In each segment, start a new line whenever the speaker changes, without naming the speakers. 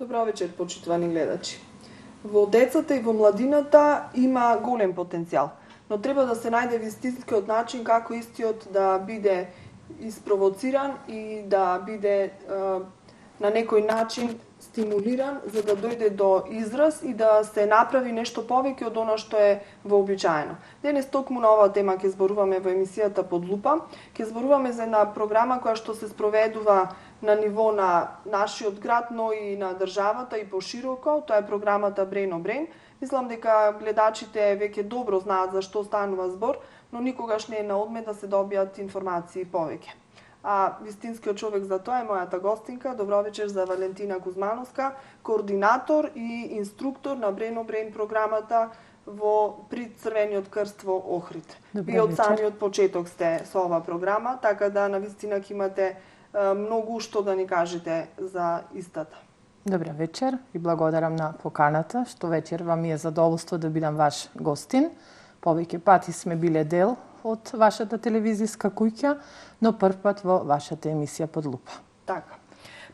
Добро вечер, почитувани гледачи. Во децата и во младината има голем потенцијал, но треба да се најде вистинскиот начин како истиот да биде испровоциран и да биде на некој начин стимулиран за да дојде до израз и да се направи нешто повеќе од она што е вообичаено. Денес токму на оваа тема ќе зборуваме во емисијата Под лупа. Ќе зборуваме за една програма која што се спроведува на ниво на нашиот град, но и на државата и пошироко. Тоа е програмата Brain on Brain. Мислам дека гледачите веќе добро знаат за што станува збор, но никогаш не е на одмет да се добијат информации повеќе. А вистинскиот човек за тоа е мојата гостинка. Добро вечер за Валентина Кузмановска, координатор и инструктор на Brain on Brain програмата при Црвениот крст во Охрид. И од самиот почеток сте со оваа програма, така да навистина ќе имате многу што да ни кажете за истата.
Добра вечер и благодарам на поканата, што вечер вам е задоволство да бидам ваш гостин. Повеќе пати сме биле дел од вашата телевизиска куќа, но прв пат во вашата емисија Под лупа.
Така.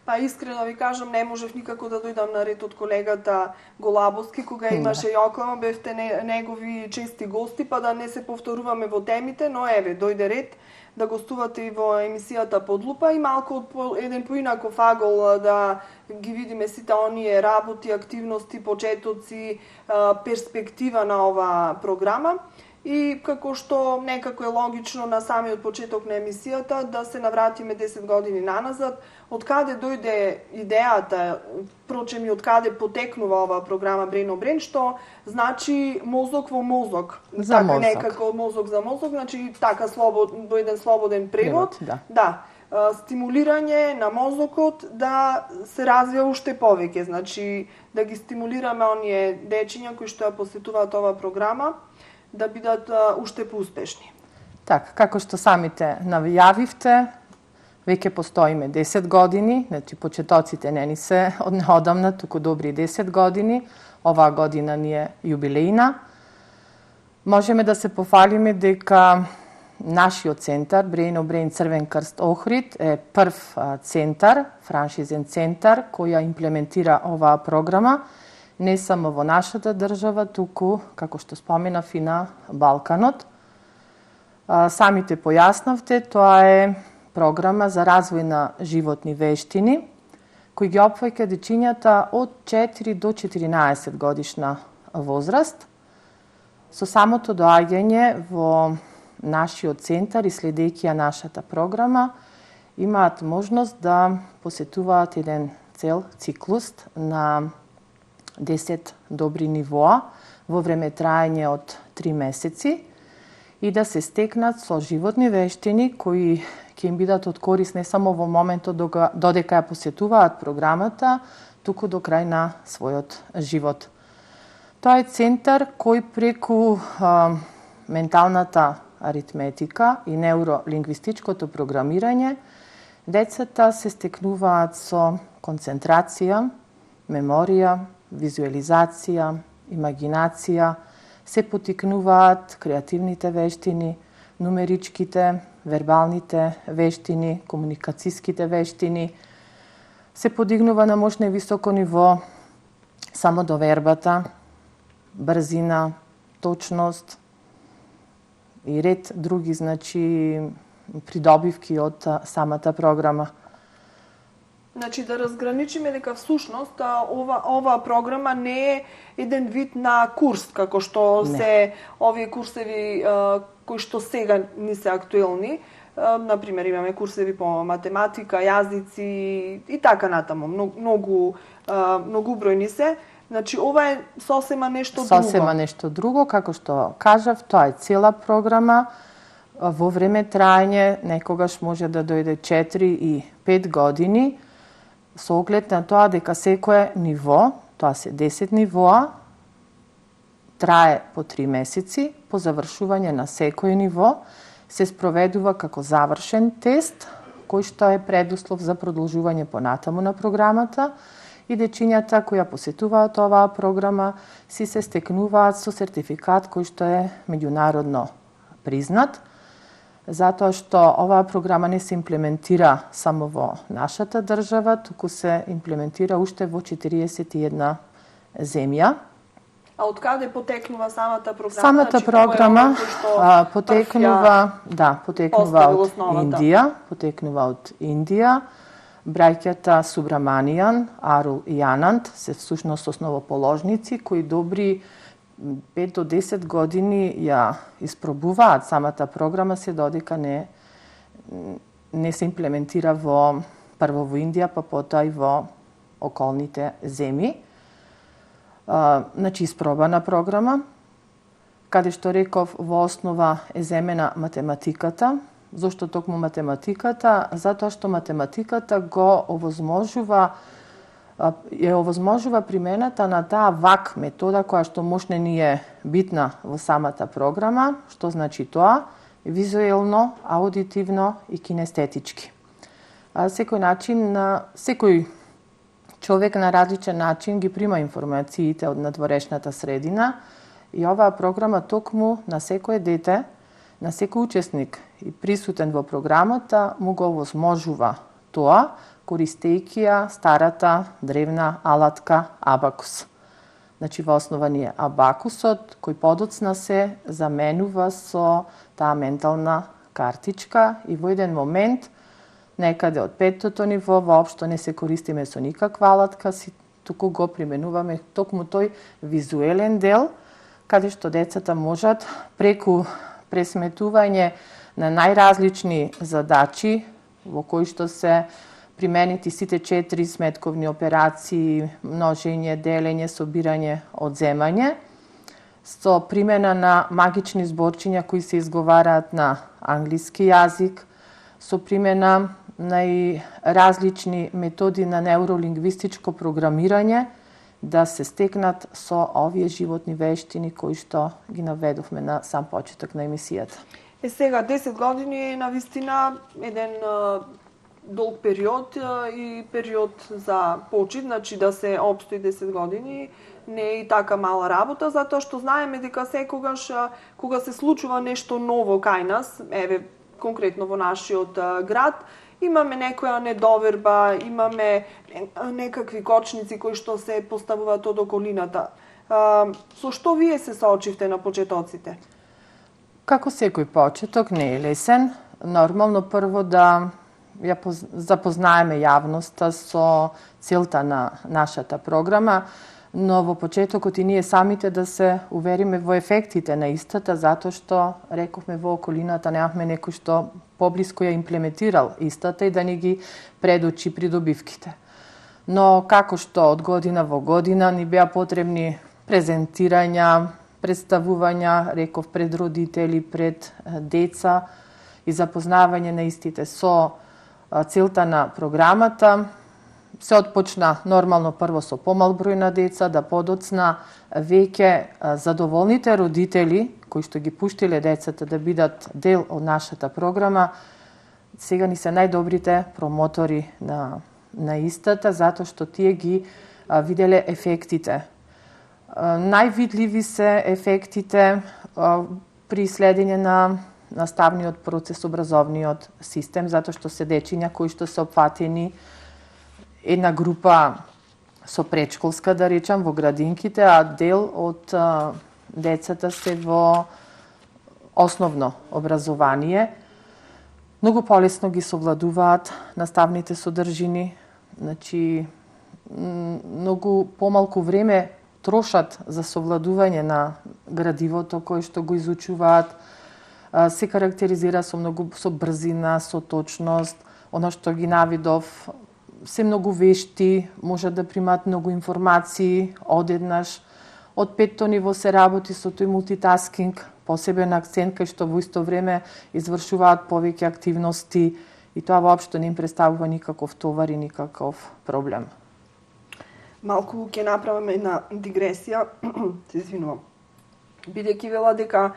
Па искрено ви кажам, не можев никако да дојдам на ред од колегата Голабовски, кога имаше Јоклама, бевте негови чести гости, па да не се повторуваме во темите, но еве, дојде ред да гостувате и во емисијата Под лупа и малку од еден поинаков агол да ги видиме сите оние работи, активности, почетоци, перспектива на оваа програма. И како што некако е логично на самиот почеток на емисијата да се навратиме 10 години наназад, од каде дојде идејата, впрочем и од каде потекнува оваа програма Brain on Brain, што значи мозок во мозок.
За
така
мозок.
Некако мозок за мозок, значи така во еден слободен превод. Да. Стимулирање на мозокот да се развива уште повеќе, значи да ги стимулираме оние дечиња кои што ја посетуваат оваа програма, да бидат уште поуспешни.
Така, како што самите навјавивте, веќе постоиме 10 години, значи почетоците не ни се од неодамна, туку добри 10 години. Оваа година ни е јубилејна. Можеме да се пофалиме дека нашиот центар, Brain on Brain Црвен крст Охрид, е прв центар, франшизен центар, кој ја имплементира оваа програма, не само во нашата држава, туку, како што споменав, и на Балканот. Самите појаснавте, тоа е програма за развој на животни вештини, кој ги опфаќа дечињата од 4 до 14 годишна возраст. Со самото доаѓање во нашиот центар и следејќи ја нашата програма, имаат можност да посетуваат еден цел циклус на 10 добри нивоа во време траење од 3 месеци и да се стекнат со животни вештини кои ќе им бидат од корис не само во моментот додека ја посетуваат програмата, туку до крај на својот живот. Тоа е центар кој преку менталната аритметика и неуролингвистичкото програмирање децата се стекнуваат со концентрација, меморија, визуализација, имагинација, се потикнуваат креативните вештини, нумеричките, вербалните вештини, комуникацијските вештини, се подигнува на мощно и високо ниво самодовербата, брзина, точност и ред други, значи, придобивки од самата програма.
Значи да разграничиме дека всушност ова програма не е еден вид на курс, како што се овие курсеви кои што сега ни се актуелни. Например, имаме курсеви по математика, јазици и така натаму. Многу бројни се. Значи ова е сосема нешто друго.
Сосема нешто друго, како што кажав, тоа е цела програма. Во време траење некогаш може да дојде 4 и 5 години, со оглед на тоа дека секое ниво, тоа се 10 нивоа, трае по 3 месеци, по завршување на секој ниво се спроведува како завршен тест, кој што е предуслов за продолжување понатаму на програмата и дечињата кои ја посетуваат оваа програма си се стекнуваат со сертификат кој што е меѓународно признат. затоа што оваа програма не се имплементира само во нашата држава, туку се имплементира уште во 41 земја.
А од каде потекнува самата програма?
Самата програма потекнува од Индија, потекнува од Индија. Браќата Субраманијан, Арул и Ананд се всушност основоположници кои добри 5 до 10 години ја испробуваат самата програма, се додека не се имплементира прво во Индија, па потоа и во околните земји. Значи, испробана програма, каде што реков во основа е земена математиката. Зошто токму математиката? Затоа што математиката овозможува примената на таа ВАК метода која што можне ни е битна во самата програма. Што значи тоа? Визуелно, аудитивно и кинестетички. Секој човек на различен начин ги прима информациите од надворешната средина и оваа програма токму на секое дете, на секој учесник и присутен во програмата му го овозможува тоа, користејќи ја старата древна алатка абакус. Значи, во основа ни е абакусот, кој подоцна се заменува со таа ментална картичка и во еден момент, некаде од 5-тото ниво, воопшто не се користиме со никаква алатка, туку го применуваме токму тој визуелен дел, каде што децата можат преку пресметување на најразлични задачи, во кои што се применети сите 4 сметковни операции, множење, делење, собирање, одземање, со примена на магични зборчиња кои се изговараат на англиски јазик, со примена на и различни методи на неуролингвистичко програмирање, да се стекнат со овие животни вештини кои што ги наведовме на сам почеток на емисијата.
Сега 10 години е навистина еден долг период и период за почит, значи да се опстои 10 години не е и така мала работа, затоа што знаеме дека секогаш кога се случува нешто ново кај нас, еве конкретно во нашиот град, имаме некоја недоверба, имаме некакви кочници кои што се поставуваат од околината. Со што вие се соочивте на почетоците?
Како секој почеток не е лесен. Нормално прво да ја запознаеме јавноста со целта на нашата програма, но во почетокот и ние самите да се увериме во ефектите на истата, затоа што, рековме, во околината немавме некој што поблиско ја имплементирал истата и да ни ги предочи придобивките. Но како што од година во година ни беа потребни презентирања, представувања, реков, пред родители, пред деца и запознавање на истите со целта на програмата, се отпочна нормално прво со помал број на деца, да подоцна веќе задоволните родители кои што ги пуштиле децата да бидат дел од нашата програма, сега ни се најдобрите промотори на истата, затоа што тие ги виделе ефектите. Највидливи се ефектите при следење на наставниот процес, образовниот систем, затоа што се дечиња кои што се опфатени една група со предшколска, да речам, во градинките, а дел од децата се во основно образование. Многу полесно ги совладуваат наставните содржини, значи многу помалку време трошат за совладување на градивото кое што го изучуваат, се карактеризира со брзина, со точност, она што ги навидов, се многу вешти, можат да примат многу информации одеднаш. Од 5-то ниво се работи со тој мултитаскинг, посебен акцент кај што во исто време извршуваат повеќе активности и тоа воопшто не им представува никаков товар и никаков проблем.
Малку ќе направиме една дигресија, се извинувам. Бидејќи вела дека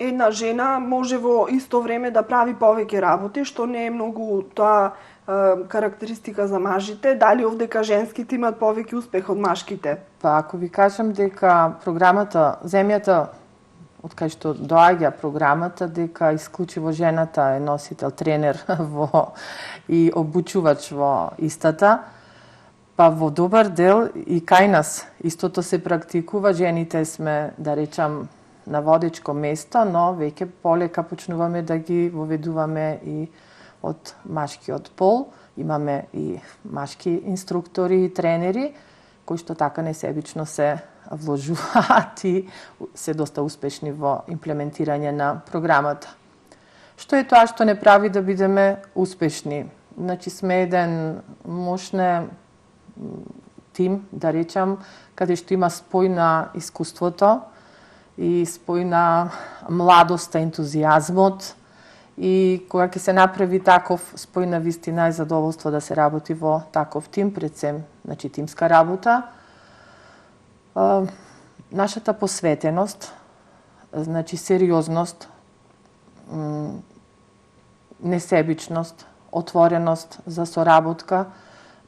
една жена може во исто време да прави повеќе работи, што не е многу тоа карактеристика за мажите, дали овдека женските имаат повеќе успех од машките?
Па ако ви кажам дека програмата Земјата од кај што доаѓа програмата, дека исклучиво жената е носител, тренер и обучувач во истата, па во добар дел и кај нас истото се практикува, жените сме, да речам, на водечко место, но веќе полека почнуваме да ги воведуваме и од машкиот пол. Имаме и машки инструктори и тренери, кои што така несебично се вложуваат и се доста успешни во имплементирање на програмата. Што е тоа што не прави да бидеме успешни? Значи, сме еден мощне тим, да речам, каде што има спој на искуството и спој на младоста, ентузијазмот, и кога ќе се направи таков спој на вистина и задоволство да се работи во таков тим, пред се, значи, тимска работа, нашата посветеност, значи сериозност, несебичност, отвореност за соработка,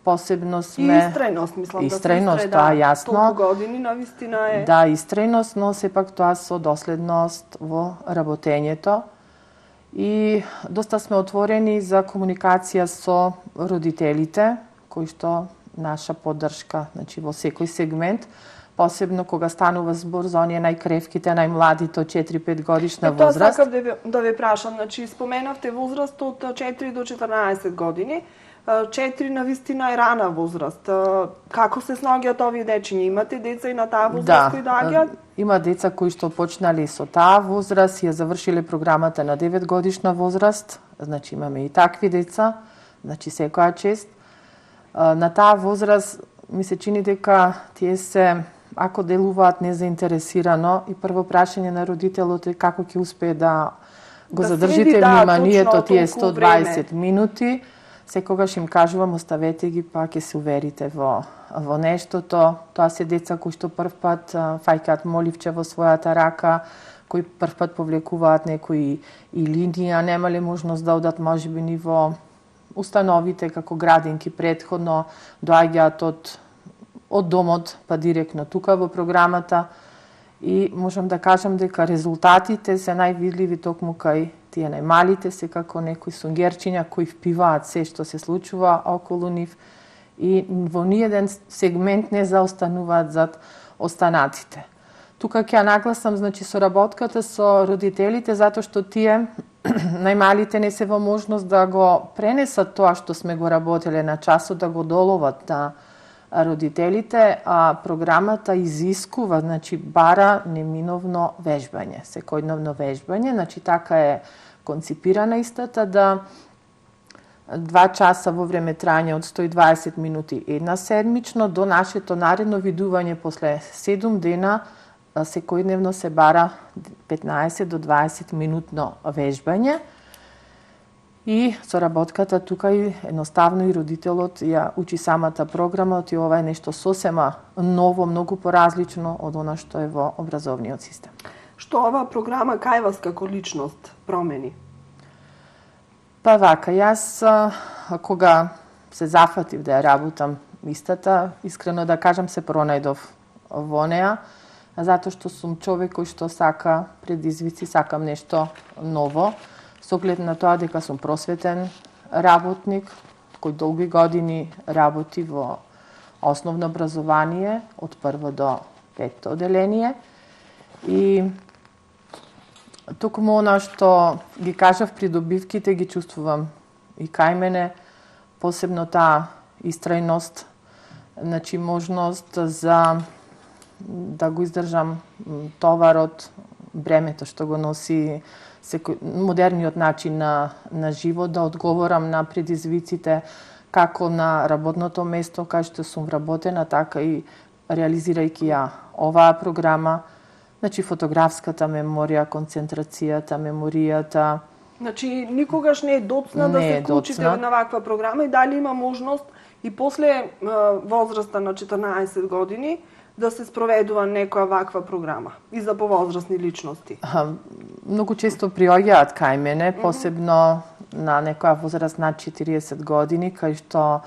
посебно сме...
И истрајност, мислам,
истрајност, тоа јасно.
Толку години, навистина е...
Да, истрајност, но сепак тоа со доследност во работењето. И доста сме отворени за комуникација со родителите, кои што наша поддршка, значи во секој сегмент, посебно кога станува збор за оние најкревките, најмладите од 4-5 годишна возраст.
Тоа сакав да ве прашам, значи споменавте возраст од 4 до 14 години. 4 навистина е рана возраст. Како се снаоѓаат овие дечиња? Имате деца и на таа возраст кои доаѓаат?
Има деца кои што почнали со таа возраст, ја завршиле програмата на 9 годишна возраст, значи имаме и такви деца, значи секоја чест. На таа возраст ми се чини дека тие се, ако делуваат незаинтересирано, и прво прашање на родителот е како ќе успее да го задржите вниманието тие 120 минути. Секогаш им кажувам, оставете ги, па ќе се уверите во нештото. Тоа се деца кои што прв пат фаќаат моливче во својата рака, кои прв пат повлекуваат некои и линија, немале можност да одат можеби ни во установите како градинки претходно, доаѓаат од домот па директно тука во програмата, и можам да кажам дека резултатите се највидливи токму кај тие најмалите, секако некои сунгерчиња кои впиваат се што се случува околу нив и во ниеден сегмент не заостануваат зад останатите. Тука ќе ја нагласам, значи, соработката со родителите, затоа што тие најмалите не се во можност да го пренесат тоа што сме го работеле на часот, да го доловат на родителите, а програмата изискува, значи, бара неминовно вежбање, секојдневно вежбање, значи така е конципирана истата, да 2 часа во време трајање од 120 минути една седмично до нашето наредно видување после 7 дена, секојдневно се бара 15 до 20 минутно вежбање. И соработката тука и едноставно и родителот ја учи самата програма, и ова е нешто сосема ново, многу поразлично од она што е во образовниот систем.
Што оваа програма кај вас како личност промени?
Па вака, јас кога се зафатив да ја работам истата, искрено да кажам, се пронајдов во неа, затоа што сум човек кој што сака предизвици, сакам нешто ново, со оглед на тоа дека сум просветен работник, кој долги години работи во основно образование, од прво до 5 оделение. И токму она што ги кажав, придобивките ги чувствувам и кај мене, посебно таа истрајност, значи можност за да го издржам товарот, бремето што го носи модерниот начин на живот, да одговорам на предизвиците како на работното место кај што сум вработена, така и реализирајќи ја оваа програма, значи фотографската меморија, концентрацијата, меморијата.
Значи никогаш не е доцна да се вклучите на ваква програма, и дали има можност и после возраста на 14 години да се спроведува некоја ваква програма и за повозрастни личности?
Многу често приоѓаат кај мене, посебно на некоја возраст над 40 години, кај што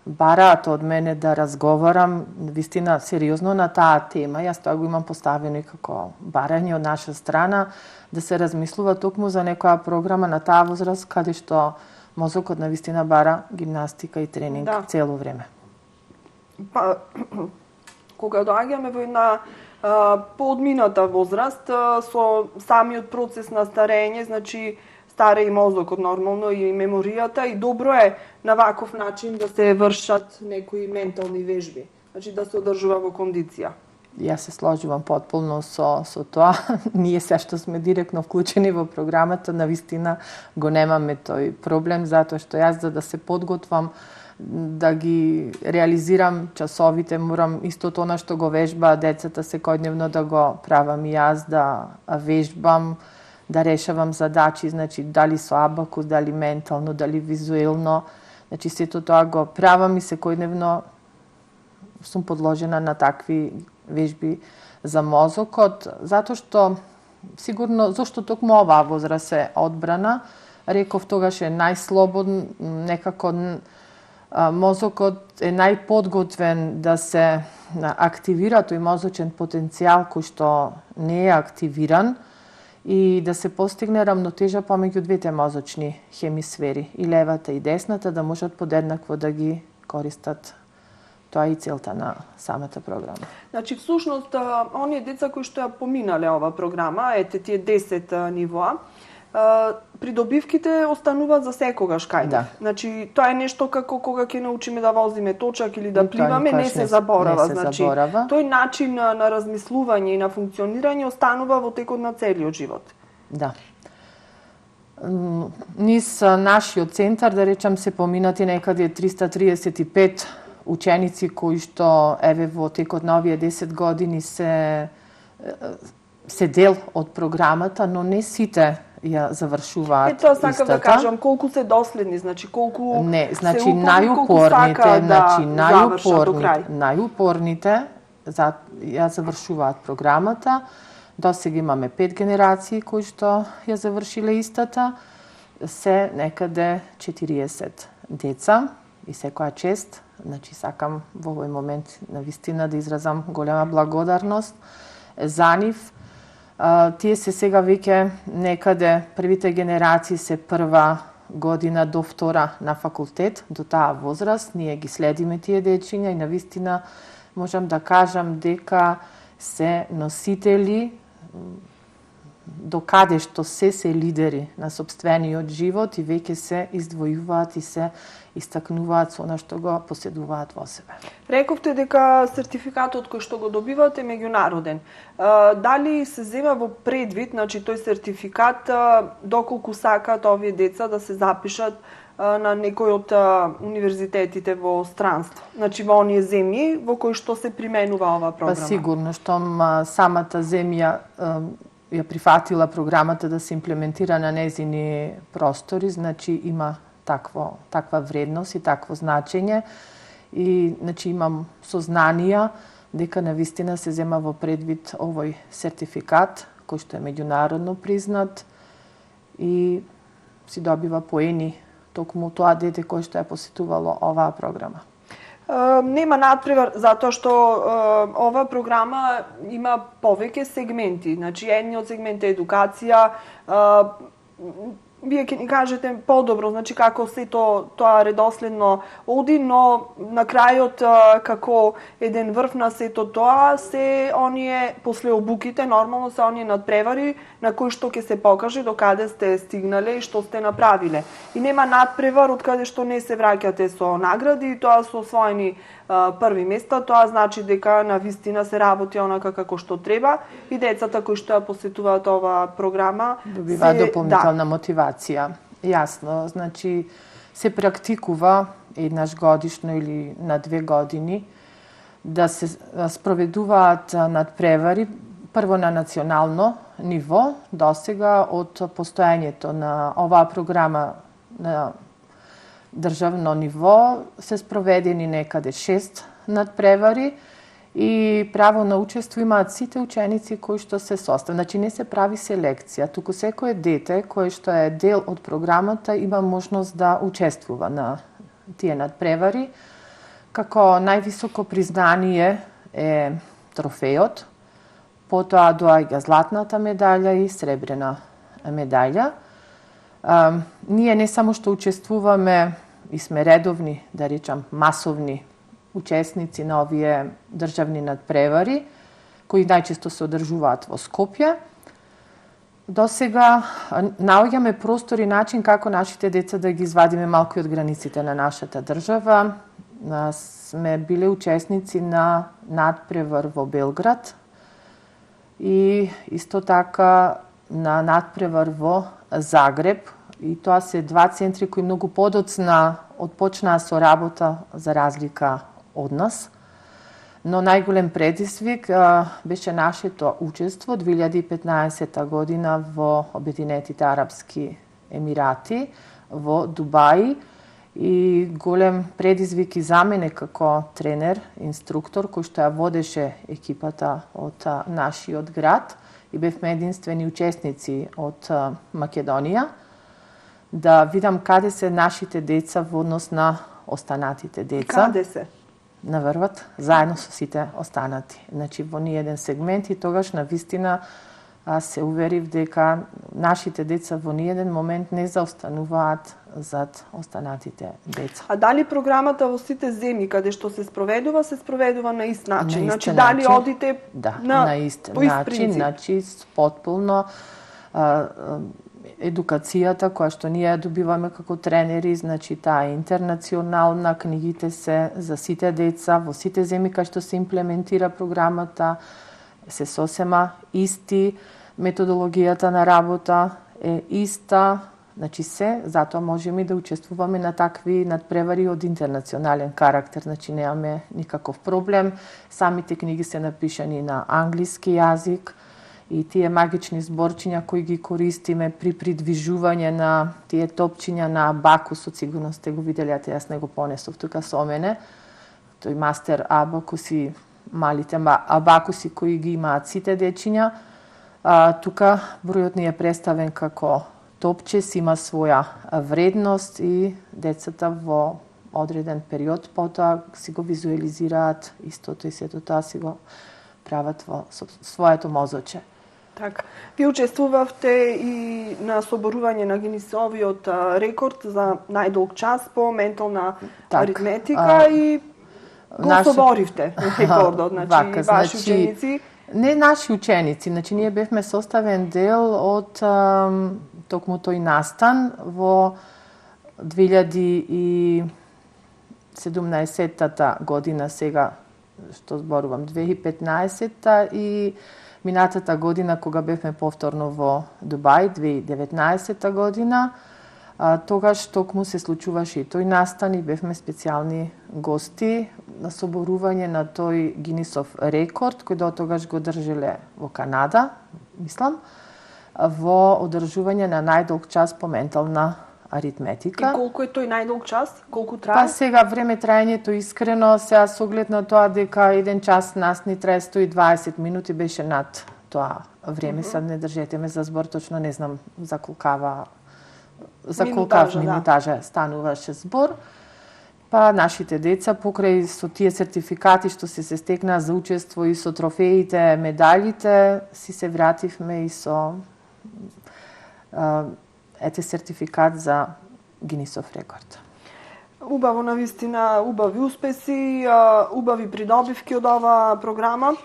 бараат од мене да разговарам вистина сериозно на таа тема. Јас тоа го имам поставено и како барање од наша страна, да се размислува токму за некоја програма на таа возраст, каде што мозокот на вистина бара гимнастика и тренинг цело време.
Па, кога доаѓаме во една поодмината возраст, со самиот процес на старење, значи старе и мозокот нормално и меморијата, и добро е на ваков начин да се вршат некои ментални вежби, значи да се одржува во кондиција.
Јас се сложувам потполно со тоа. Ние се што сме директно вклучени во програмата, навистина го немаме тој проблем, затоа што јас за да се подготвам да ги реализирам часовите, морам истото она што го вежба децата секојдневно да го правам и јас, да вежбам, да решавам задачи, значи дали со абакус, дали ментално, дали визуелно. Значи сето тоа го правам и секојдневно сум подложена на такви вежби за мозокот, затоа што сигурно зошто токму оваа возраст е одбрана, реков тогаш е најслободен, некако мозокот е најподготвен да се активира тој мозочен потенцијал кој што не е активиран и да се постигне рамнотежа помеѓу двете мозочни хемисфери, и левата и десната, да можат подеднакво да ги користат. Тоа е и целта на самата програма.
Значи, всушност, оние деца кои што ја поминале ова програма, ете тие 10 нивоа, придобивките остануваат за секогаш кај нив. Значи, тоа е нешто како кога ќе научиме да возиме точак или да пливаме, не се заборава. Значи, тој начин на размислување и на функционирање останува во текот на целиот живот.
Да. Низ нашиот центар, да речам, се поминати некаде 335 ученици кои што еве во текот на овие 10 години се дел од програмата, но не сите ја завршуваат
истата. Тоа сакам да кажам, колку се доследни, значи колку
не, значи се најупорните, значи најупорните ја завршуваат програмата. Досега имаме 5 генерации кои што ја завршиле истата, се некаде 40 деца и секоја чест. Значи, сакам во овој момент навистина да изразам голема благодарност за нив. Тие се сега веќе некаде, првите генерации се прва година до втора на факултет, до таа возраст. Ние ги следиме тие дечиња и навистина можам да кажам дека се носители до каде што се лидери на сопствениот живот и веќе се издвојуваат и се истакнуваат со она што го поседуваат во себе.
Рековте дека сертификатот кој што го добивате е меѓународен. Дали се зема во предвид, значи тој сертификат, доколку сакаат овие деца да се запишат на некој од универзитетите во странство, значи во оние земји во кои што се применува оваа програма?
Па сигурно, штом самата земја ја прифатила програмата да се имплементира на незини простори, значи има таква вредност и такво значење, и значи имам сознанија дека навистина се зема во предвид овој сертификат кој што е меѓународно признат и си добива поени токму тоа дете кој што е посетувало оваа програма.
Нема надпревар затоа што оваа програма има повеќе сегменти. Значи, едниот сегмент е едукација, вие ќе ни кажете подобро, значи како сето тоа редоследно оди, но на крајот како еден врв на сето тоа се оние после обуките, нормално се оние надпревари на кои што ќе се покаже до каде сте стигнале и што сте направиле. И нема надпревар од каде што не се враќате со награди, и тоа со освоени први места, тоа значи дека на вистина се работи онака како што треба и децата кои што ја посетуваат оваа програма
добиваат дополнителна мотивација. Јасно, значи се практикува еднаш годишно или на 2 години да се спроведуваат надпревари прво на национално ниво, досега од постојањето на оваа програма на државно ниво се спроведени некаде 6 надпревари и право на учество имаат сите ученици кои што се состават. Значи не се прави селекција, туку секое дете кое што е дел од програмата има можност да учествува на тие надпревари. Како највисоко признание е трофејот, потоа доаѓа златната медаља и сребрена медаља. Ние не само што учествуваме и сме редовни, да речам, масовни учесници на овие државни надпревари, кои најчесто се одржуваат во Скопје. До сега наоѓаме простор и начин како нашите деца да ги извадиме малку од границите на нашата држава. Сме биле учесници на надпревар во Белград и исто така на надпревар во Загреб. И тоа се два центри кои многу подоцна отпочнаа со работа за разлика од нас. Но најголем предизвик беше нашето учество 2015 година во Обединетите Арапски Емирати, во Дубај. И голем предизвик и за мене како тренер, инструктор, кој што ја водеше екипата од нашиот град и бевме единствени учесници од Македонија, да видам каде се нашите деца во однос на останатите деца.
Каде се?
Наврват заедно со сите останати. Значи, во ниеден сегмент и тогаш на вистина се уверив дека нашите деца во ниеден момент не заостануваат зад останатите деца.
А дали програмата во сите земји каде што се спроведува на ист начин?
На ист
значи, дали
начин,
одите
на ист начин, значи потполно едукацијата која што ние ја добиваме како тренери, значи таа е интернационална, книгите се за сите деца, во сите земји кај што се имплементира програмата, се сосема исти, методологијата на работа е иста, значи се, затоа можеме да учествуваме на такви надпревари од интернационален карактер, значи немаме никаков проблем. Самите книги се напишани на англиски јазик и тие магични зборчиња кои ги користиме при придвижување на тие топчиња на абакусот, сигурно сте го видели, а јас не го понесов тука со мене, тој мастер абакуси, малите абакуси кои ги имаат сите дечиња. Тука бројот ни е представен како топче, си има своја вредност и децата во одреден период потоа си го визуализираат истото и сето тоа си го прават во своето мозоче.
Така. Ви учествувавте и на соборување на Гинисовиот рекорд за најдолг час по ментална аритметика и го соборивте рекордот, значи ваши ученици.
Не наши ученици, значи ние бевме составен дел од токму тој настан во 2017 година, сега што зборувам, 2015 и минатата година кога бевме повторно во Дубај, 2019 година, тогаш токму се случуваше и тој настан и бевме специјални гости на соборување на тој Гинисов рекорд, кој до тогаш го држеле во Канада, мислам, во одржување на најдолг час по ментална аритметика.
И колку е тој најдолг час? Колку трае?
Па сега време траењето искрено, сега со оглед на тоа дека еден час нас ни трае 120 минути, беше над тоа време. Сад не држете ме за збор, точно не знам за колкава минутажа стануваше збор. Па нашите деца покрај со тие сертификати што се стекнаа за учество и со трофеите, медалите, си се вративме и со сертификат за Гинисов рекорд.
Убаво, навистина, убави успеси, убави придобивки од оваа програма.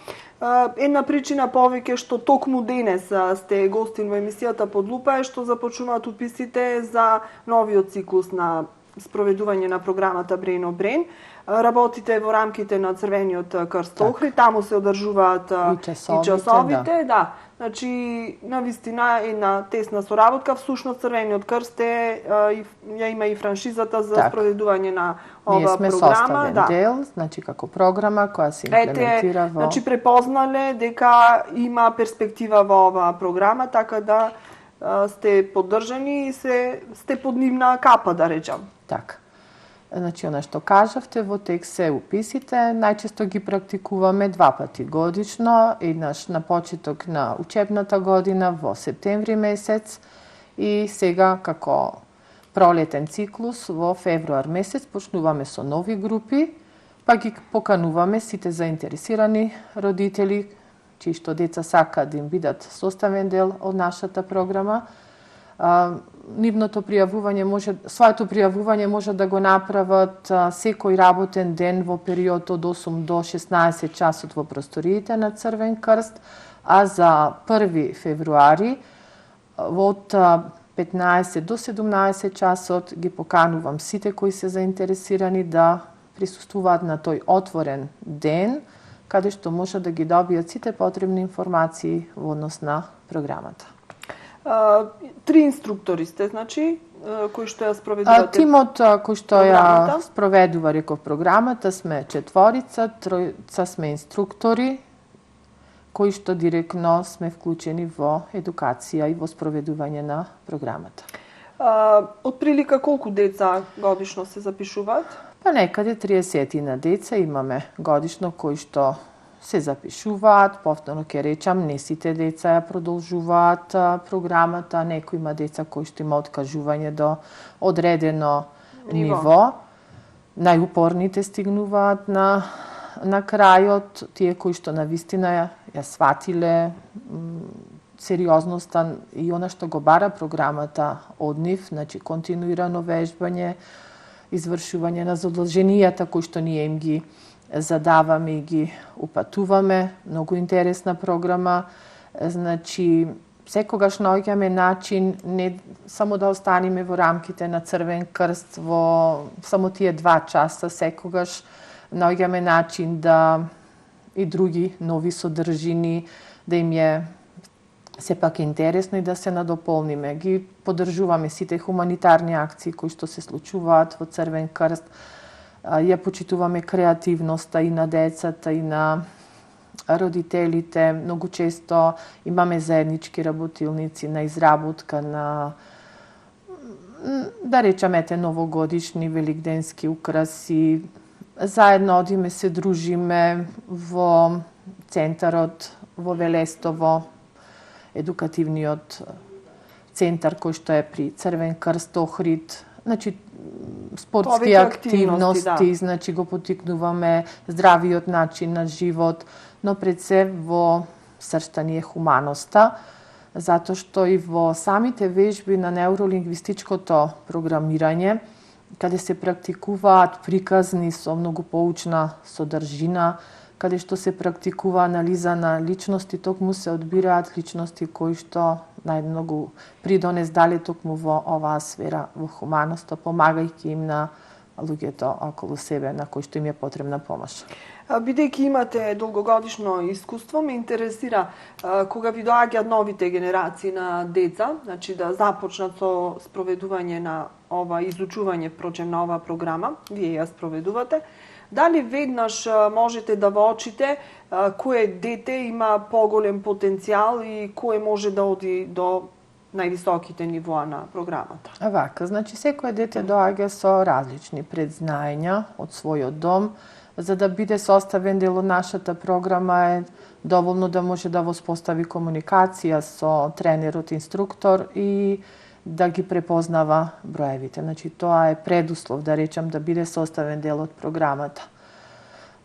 Една причина повеќе што токму денес сте гостин во емисијата Под лупа е што започнуваат уписите за новиот циклус на спроведување на програмата Brain on Brain. Работите во рамките на Црвениот крст Охрид, таму се одржуваат и часовите, да. Значи, навистина една тесна соработка, всушност Црвениот крст ја има и франшизата за спроведување на ова програма.
Ние сме составен дел, значи како програма која се имплементира во...
Значи, препознале дека има перспектива во оваа програма, така да сте поддржани и сте под нивна капа, да речам.
Така. Значи, она што кажавте, во тек се уписите, најчесто ги практикуваме 2 пати годишно, еднаш на почеток на учебната година во септември месец и сега како пролетен циклус во февруар месец почнуваме со нови групи, па ги покануваме сите заинтересирани родители, чии што деца сакаат да им бидат составен дел од нашата програма. Своето пријавување може да го направат секој работен ден во период од 8 до 16 часот во просториите на Црвен крст, а за 1 февруари од 15 до 17 часот ги поканувам сите кои се заинтересирани да присуствуваат на тој отворен ден, каде што може да ги добијат сите потребни информации во однос на програмата.
3 инструктори сте, значи, кои што ја спроведувате?
Тимот кој што ја спроведува, реков, програмата сме 4, 3 сме инструктори, кои што директно сме вклучени во едукација и во спроведување на програмата.
Отприлика колку деца годишно се запишуваат?
Па некаде 30 на деца имаме годишно кои што се запишуваат, повторно ќе речам, не сите деца ја продолжуваат програмата, некои има деца кои што има откажување до одредено ниво. Најупорните стигнуваат на крајот, тие кои што навистина ја сватиле сериозноста и она што го бара програмата од нив, значи континуирано вежбање, извршување на задолженијата кои што ние им ги задаваме и ги упатуваме. Многу интересна програма. Значи, секогаш наоѓаме начин не само да останеме во рамките на Црвен крст во само тие 2 часа, секогаш наоѓаме начин да и други нови содржини, да им е сепак интересно и да се надополниме. Ги поддржуваме сите хуманитарни акции кои што се случуваат во Црвен крст. Ја почитуваме креативноста и на децата и на родителите. Многу често имаме заеднички работилници на изработка на, да речеме, новогодишни, великденски украси. Заедно одиме, се дружиме во центарот во Велестово, едукативниот центар кој што е при Црвен крст, Охрид. Значи, спортски активности, значи го потикнуваме здравиот начин на живот, но пред се во срцта ни е хуманоста, затоа што и во самите вежби на неуролингвистичкото програмирање, каде се практикуваат приказни со многу поучна содржина, каде што се практикува анализа на личности, токму се одбираат личности кои што најмногу придонес дали токму во оваа сфера, во хуманоста, помагајќи им на луѓето околу себе на кои што им е потребна помош.
Бидејќи имате долгогодишно искуство, ме интересира кога ви доаѓаат новите генерации на деца, значи да започнат со спроведување на ова изучување, впрочем, на оваа програма, вие ја спроведувате, дали веднаш можете да воочите кое дете има поголем потенцијал и кое може да оди до највисоките нивоа на програмата?
Вака, значи секое дете доаѓа со различни предзнаења од својот дом. За да биде составен дел од нашата програма е доволно да може да воспостави комуникација со тренерот, инструктор и да ги препознава броевите. Значи, тоа е предуслов, да речам, да биде составен дел од програмата.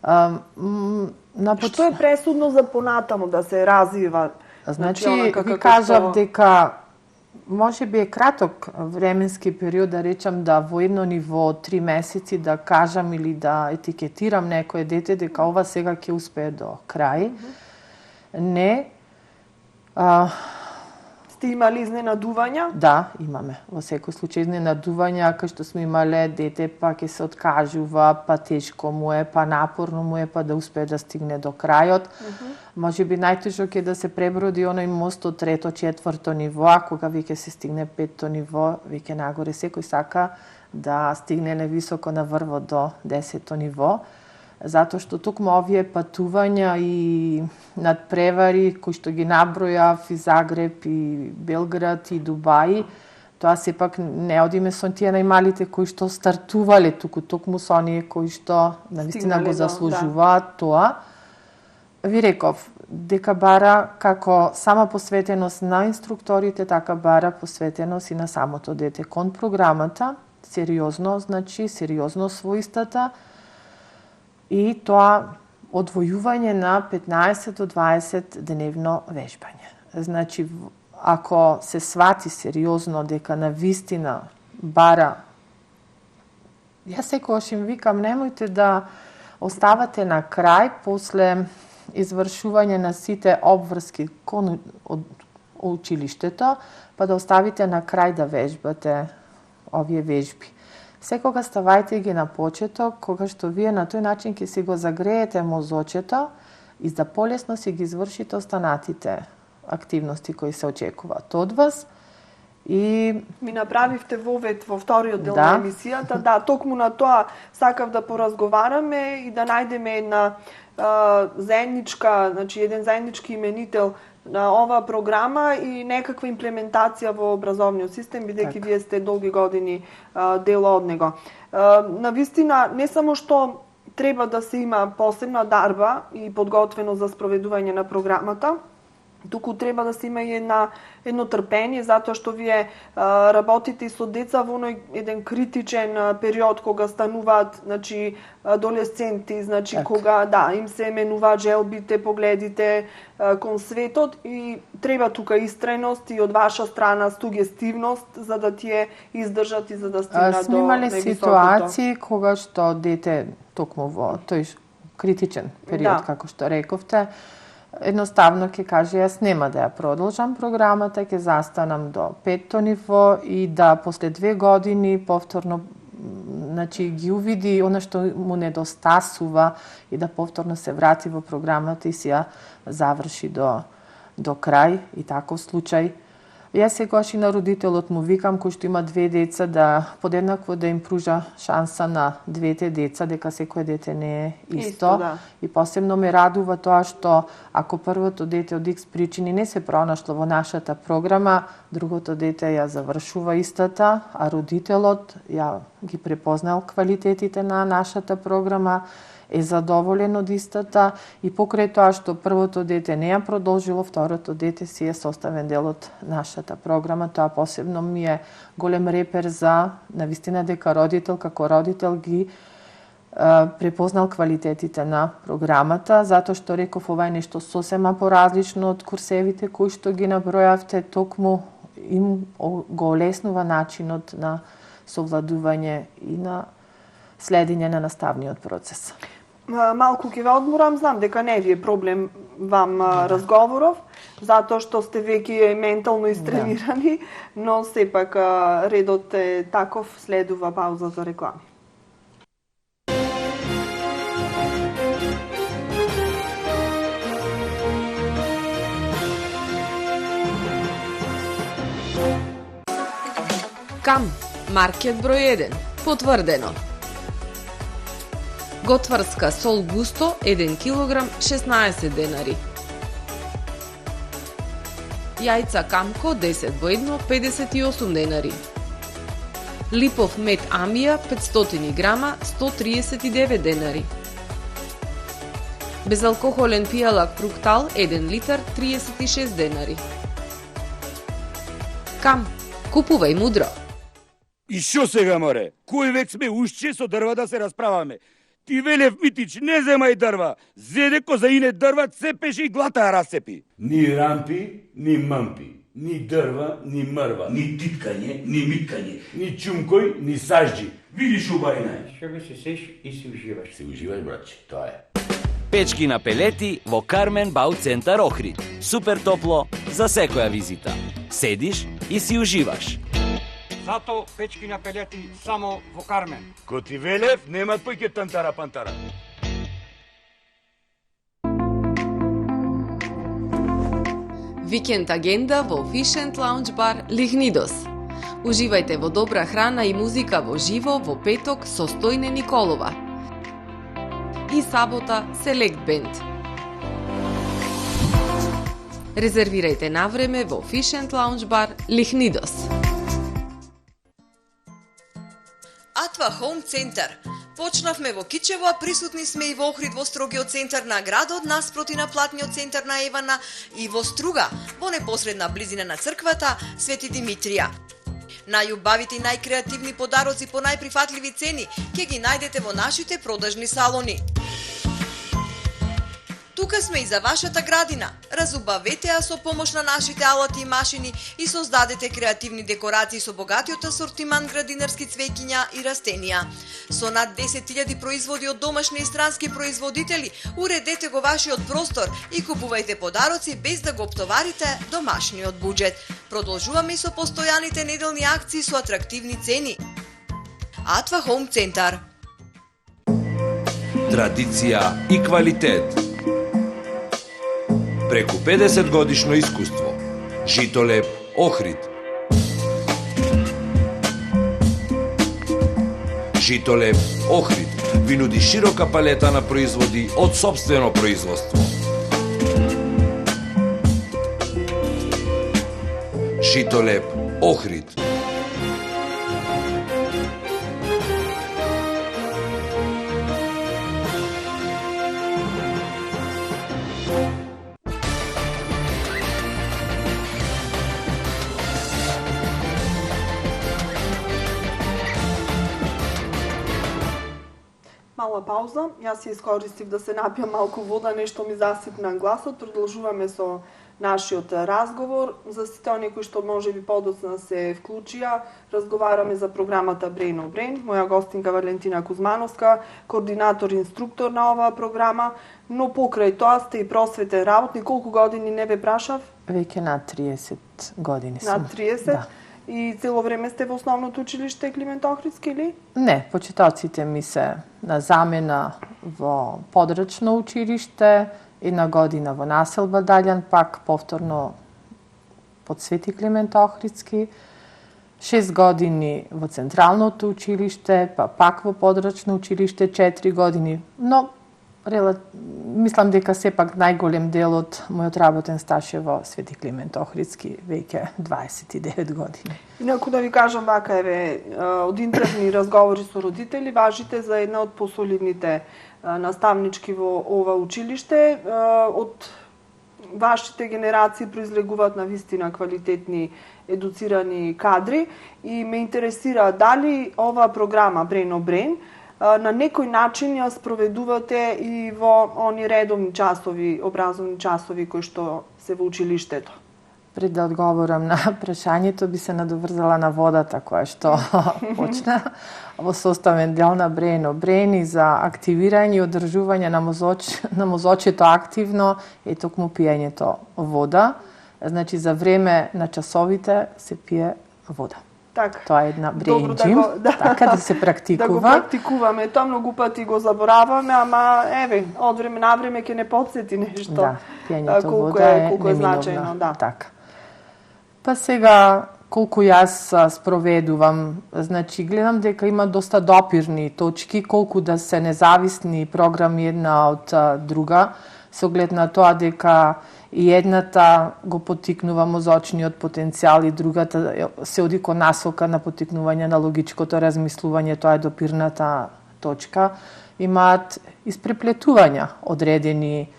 Што е пресудно за понатаму да се развива?
Значи, ви кажав дека може би е краток временски период, да речам, да во едно ниво 3 месеци да кажам или да етикетирам некое дете дека ова сега ќе успее до крај. Не.
Сте имали изненадувања?
Да, имаме. Во секој случај изненадувања, кај што сме имале дете, па ќе се откажува, па тешко му е, па напорно му е, па да успее да стигне до крајот. Може би најтежок е да се преброди оној мост од 3-то, 4-то ниво, а кога веќе се стигне 5-то ниво, веќе нагоре секој сака да стигне невисоко на врвот до 10-то ниво. Затоа што токму овие патувања и надпревари кои што ги набројав и Загреб и Белград и Дубај, тоа сепак не одиме со тие најмалите кои што стартувале туку, токму со оние кои што навистина го заслужуваат тоа. Ви реков, дека бара како сама посветеност на инструкторите, така бара посветеност и на самото дете кон програмата, сериозно, значи сериозно својстата. и тоа одвојување на 15 до 20 дневно вежбање. Значи, ако се свати сериозно дека на вистина бара, јас секогаш им викам, немојте да оставате на крај после извршување на сите обврски кон од училиштето, па да оставите на крај да вежбате овие вежби. Секога ставајте ги на почеток, кога што вие на тој начин ќе си го загреете мозочето и да полесно си ги извршите останатите активности кои се очекуваат од вас. И
ми направивте вовет во вториот дел на емисијата. Да, токму на тоа сакав да поразговараме и да најдеме една заедничка, значи еден заеднички именител на оваа програма и некаква имплементација во образовниот систем, бидејќи вие сте долги години дел од него. Навистина, не само што треба да се има посебна дарба и подготвено за спроведување на програмата, туку треба да се има и едно трпение, затоа што вие работите со деца во оној еден критичен период кога стануваат, значи, адолесценти, значи, кога им се менуваат желбите, погледите кон светот и треба тука истрајност и од ваша страна сугестивност за да тие издржат и за да стигнат до највисокото.
Сме имале ситуации кога што дете токму во тој критичен период, како што рековте, едноставно ќе каже јас нема да ја продолжам програмата, ќе застанам до 5-то ниво и да после 2 години повторно значи ги увиди она што му недостасува и да повторно се врати во програмата и си ја заврши до крај и таков случај. Јас секогаш и на родителот му викам кој што има 2 деца да подеднакво да им пружа шанса на двете деца, дека секое дете не е исто. И посебно ме радува тоа што ако првото дете од X причини не се пронашло во нашата програма, другото дете ја завршува истата, а родителот ја ги препознал квалитетите на нашата програма, е задоволен од истата и покрај тоа што првото дете не ја продолжило, второто дете си е составен дел од нашата програма. Тоа посебно ми е голем репер за навистина дека родител како родител ги препознал квалитетите на програмата, затоа што реков ова е нешто сосема поразлично од курсевите кои што ги набројавте, токму им го олеснува начинот на совладување и на следење на наставниот процес.
Малку ќе ве одморам, знам дека не ви е проблем вам разговоров, затоа што сте веќе ментално истренирани, но сепак редот е таков, следува пауза за реклами.
Кам, маркет број 1, потврдено. Готварска сол густо 1 килограм 16 денари. Јајца Камко 10 во 1 58 денари. Липов мед Амија 500 грама 139 денари. Безалкохолен пијалак фруктал 1 литар 36 денари. Кам, купувај мудро.
И шо сега, море? Кој век сме ушче со дрва да се расправаме? Ти велев Митич, не земај дрва, зеде ко за ине дрва, цепеше и глата ја расцепи.
Ни рампи, ни мампи, ни дрва, ни мрва, ни титкање, ни миткање, ни чумкој, ни сажджи. Видиш убајна.
Што би се сеш и си уживаш.
Си уживаш, братче, тоа е.
Печки на пелети во Кармен Бау Центар Охрид. Супер топло за секоја визита. Седиш и си уживаш.
Зато печки на пелети само во Кармен.
Ко ти велев, немат појќе тантара-пантара.
Викенд агенда во Fish and Lounge бар Лихнидос. Уживајте во добра храна и музика во живо во петок со Стојне Николова. И сабота Select Band. Резервирајте на време во Fish and Lounge бар Лихнидос.
Атва Home Center. Почнавме во Кичево, а присутни сме и во Охрид во строгиот центар на градот, наспроти на платниот центар на Евана и во Струга, во непосредна близина на црквата Свети Димитрија. Најубавите и најкреативни подароци по најприфатливи цени ќе ги најдете во нашите продажни салони. Тука сме и за вашата градина. Разубавете ја со помош на нашите алати и машини и создадете креативни декорации со богатиот асортиман градинарски цвеќиња и растенија. Со над 10.000 производи од домашни и странски производители, уредете го вашиот простор и купувајте подароци без да го оптоварите домашниот буџет. Продолжуваме и со постојаните неделни акции со атрактивни цени. Атва Хоум Центар.
Традиција и квалитет. Преку 50 годишно искуство. Житолеп Охрид. Житолеп Охрид ви нуди широка палета на производи од сопствено производство. Житолеп Охрид.
Мала пауза, јас ја искористив да се напијам малку вода, нешто ми засипна гласот. Продолжуваме со нашиот разговор. За сите оние кои што можеби подоцна се вклучија, разговараме за програмата Brain on Brain. Моја гостинка Валентина Кузмановска, координатор и инструктор на оваа програма, но покрај тоа сте и просветен работник. Колку години не ве прашав?
Веќе над 30 години сум.
Над 30?
Да.
И цело време сте во основното училиште Климент Охридски или?
Не, почетоците ми се на замена во подрачно училиште, една година во населба Далјан, пак повторно под Свети Климент Охридски, 6 години во Централното училиште, па пак во подрачно училиште 4 години, но мислам дека сепак најголем дел од мојот работен стаж е во Свети Климент Охридски, веќе 29 години.
Инаку да ви кажам вака, од интерни разговори со родители, важите за една од посолидните наставнички во ова училиште. Од вашите генерации произлегуваат на вистина квалитетни, едуцирани кадри и ме интересира дали оваа програма Brain on Brain на некој начин ја спроведувате и во они редовни часови, образовни часови кои што се во училиштето?
Пред да одговорам на прашањето, би се надоврзала на водата која што почна во составен дел на Brain on Brain и за активирање и одржување на мозочето активно е токму пиењето вода. Значи за време на часовите се пие вода.
Така.
Тоа е една brain gym, така да се практикува.
Да го практикуваме, тоа многу пати го забораваме, ама еве, од време на време ќе не подсети нешто.
Да, пиењето вода е
колку е значајно, да.
Така. Па сега, колку јас спроведувам, значи гледам дека има доста допирни точки, колку да се независни програми една од друга, со оглед на тоа дека и едната го поттикнува мозочниот потенцијал и другата се оди кон насока на поттикнување на логичкото размислување, тоа е допирната точка. Имаат испреплетувања одредени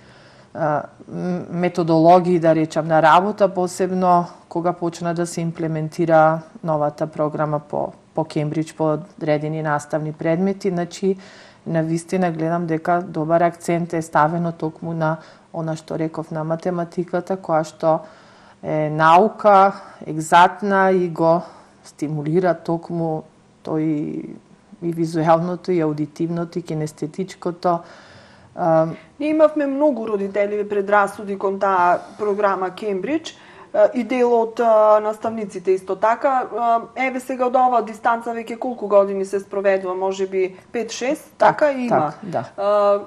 методологии, да речам, на работа, посебно кога почна да се имплементира новата програма по Кембридж, по одредени наставни предмети. Значи, навистина гледам дека добар акцент е ставено токму на она што реков на математиката, која што е наука, екзактна и го стимулира токму тој и визуелното, и аудитивното, и кинестетичкото.
Ние имавме многу родители предрасуди кон таа програма Кембридж и дел од наставниците исто така. Еве сега од оваа дистанца веќе колку години се спроведува, можеби 5-6, така и има.
Да.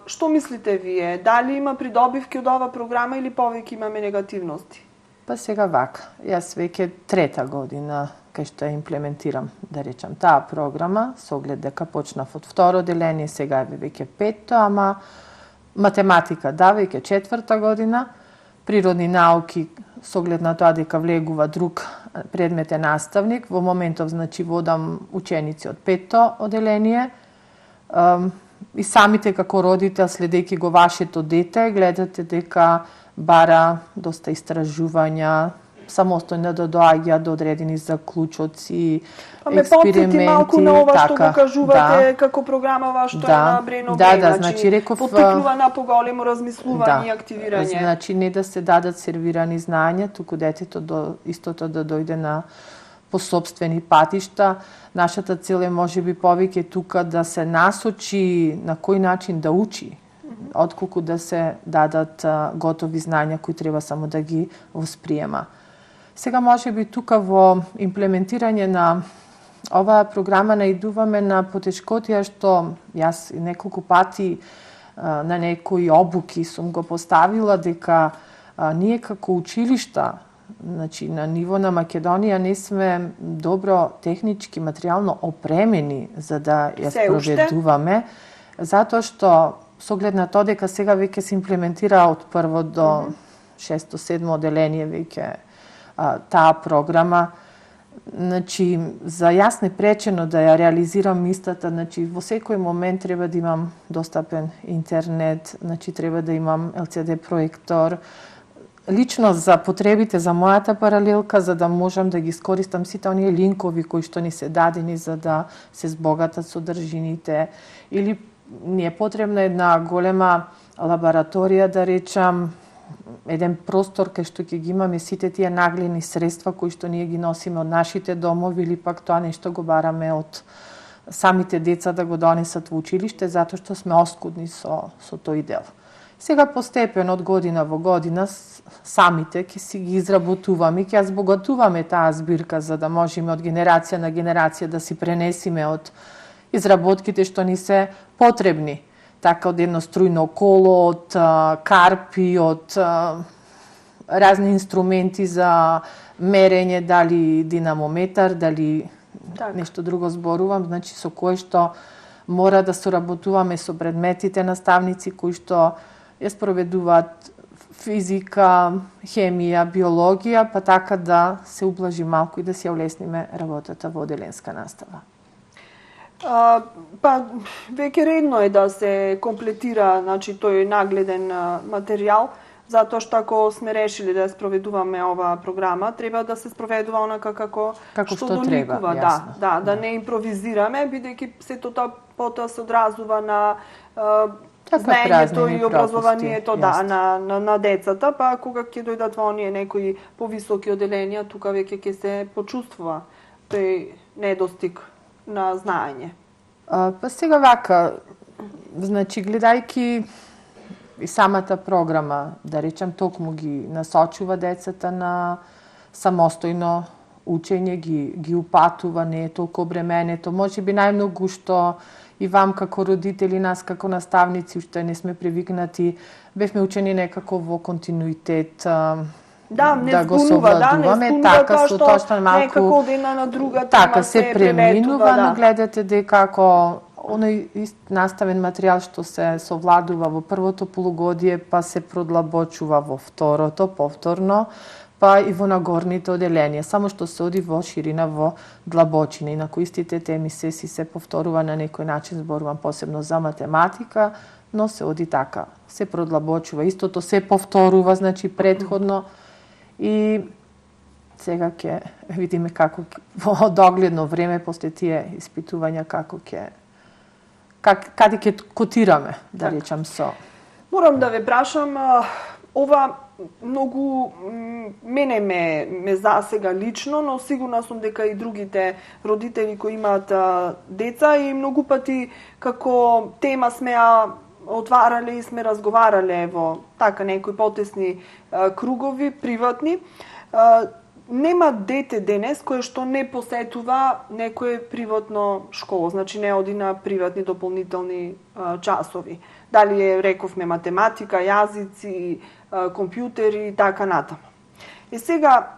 Што мислите вие? Дали има придобивки од оваа програма или повеќе имаме негативности?
Па сега вака, јас веќе 3-та година кај што ја имплементирам, да речам, таа програма, со оглед дека почнав од второ деление, сега е веќе 5-то, ама математика, да, веќе 4-та година, природни науки, со оглед на тоа дека влегува друг предметен наставник, во моментов, значи, водам ученици од 5-то оделение, и самите како родител, следејќи го вашето дете, гледате дека бара доста истражувања, самостојно да доаѓа до одредени заклучоци,
Па ме потсети малку на ова што го кажувате како програмава што е на Брено Бреј.
Значи реков
поттикнува на поголемо размислување и активирање.
Значи не да се дадат сервирани знања, туку детето истото да дојде по сопствени патишта. Нашата цел е можеби повеќе тука да се насочи на кој начин да учи, отколку да се дадат готови знања кои треба само да ги восприема. Сега можеби тука во имплементирање на оваа програма наидуваме на потешкотија што јас неколку пати на некои обуки сум го поставила дека ние како училишта, значи на ниво на Македонија не сме добро технички, материјално опремени за да ја спроведуваме, затоа што со оглед на тоа дека сега веќе се имплементира од прво до 6-7 оделение веќе таа програма. Значи, за јас не пречено да ја реализирам истата, значи во секој момент треба да имам достапен интернет, значи треба да имам LCD проектор, лично за потребите за мојата паралелка, за да можам да ги искористам сите оние линкови кои што ни се дадени за да се збогатат содржините, или ни е потребна една голема лабораторија, да речам, еден простор кај што ќе ги имаме сите тие нагледни средства кои што ние ги носиме од нашите домови, или пак тоа нешто го бараме од самите деца да го донесат во училиште, затоа што сме оскудни со тој дел. Сега постепено од година во година самите ќе си ги изработуваме, ќе ја збогатуваме таа збирка за да можеме од генерација на генерација да си пренесиме од изработките што ни се потребни. Така од едно струјно коло, од карпи, од разни инструменти за мерење, дали динамометар, дали нешто друго зборувам, значи со кое што мора да соработуваме со предметите наставници кои што ја спроведуваат физика, хемија, биологија, па така да се ублажи малку и да се ја улесниме работата во оделенска настава.
Па веќе редно е да се комплетира, значи тој нагледен материјал, затоа што ако сме решили да ја спроведуваме оваа програма, треба да се спроведува онака како што доликува, да не импровизираме, бидејќи сето тоа потоа се одразува на знаењето и образованието на децата, па кога ќе дојдат во оние некои повисоки оделенија, тука веќе ќе се почувствува тој недостиг на знаење.
Па сега вака, значи гледајќи и самата програма, да речем, токму ги насочува децата на самостојно учење, ги упатува, не е толку обременето. Може би најмногу што и вам како родители, нас како наставници, уште не сме привикнати, бевме учени некако во континуитет,
не го совладуваме,
така со точно малку
некако од една на друга
така се преминува, но гледате дека ако оној наставен материјал што се совладува во првото полугодие, па се продлабочува во второто, повторно, па и во нагорните оделенија, само што се оди во ширина, во длабочина. Инаку истите теми се повторува на некој начин, зборувам посебно за математика, но се оди така, се продлабочува. Истото се повторува, значи предходно, и сега ќе видиме како во догледно време после тие испитувања каде ќе котираме, да речам со.
Морам да ве прашам, ова многу мене ме засега лично, но сигурна сум дека и другите родители кои имаат деца и многу пати како тема сме ја отварале и сме разговарале во така некои потесни кругови, приватни. Нема дете денес кое што не посетува некое приватно школа, значи не оди на приватни дополнителни часови. Дали е, рековме, математика, јазици, компјутери и така натаму. И сега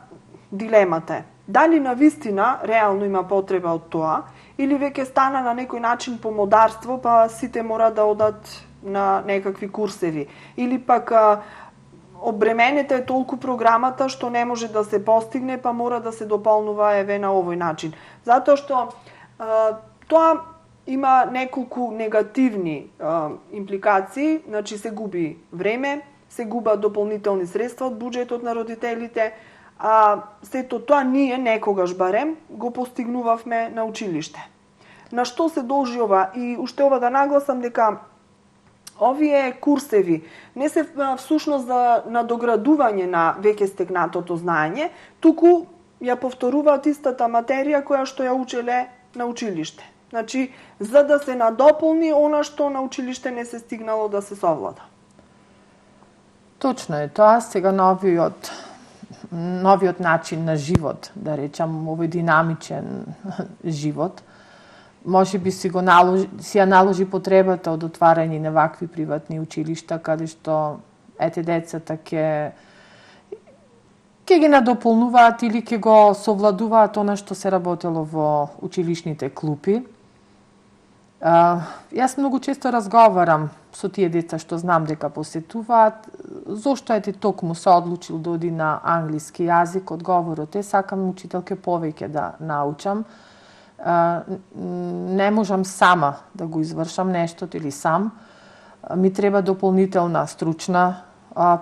дилемата е, дали навистина реално има потреба од тоа, или веќе стана на некој начин помодарство, па сите мора да одат на некакви курсеви. Или пак обременета е толку програмата што не може да се постигне, па мора да се дополнува еве на овој начин. Затоа што тоа има неколку негативни импликации, значи се губи време, се губат дополнителни средства од буџетот на родителите, А сето тоа ние некогаш барем го постигнувавме на училиште. На што се должи ова? И уште ова да нагласам дека овие курсеви не се всушност за надоградување на веќе стегнатото знаење, туку ја повторуваат истата материја која што ја учеле на училиште. Значи, за да се надополни она што на училиште не се стигнало да се совлада.
Точно е тоа. Сега новиот начин на живот, да речам, овој динамичен живот, може би си ја наложи потребата од отварање на вакви приватни училишта, каде што децата ќе ги надополнуваат или ќе го совладуваат она што се работело во училишните клупи. Јас многу често разговарам со тие деца што знам дека посетуваат, зошто токму се одлучил да оди на англиски јазик. Одговорот е: сакам учителке повеќе да научам. Не можам сама да го извршам нештото или сам. Ми треба дополнителна стручна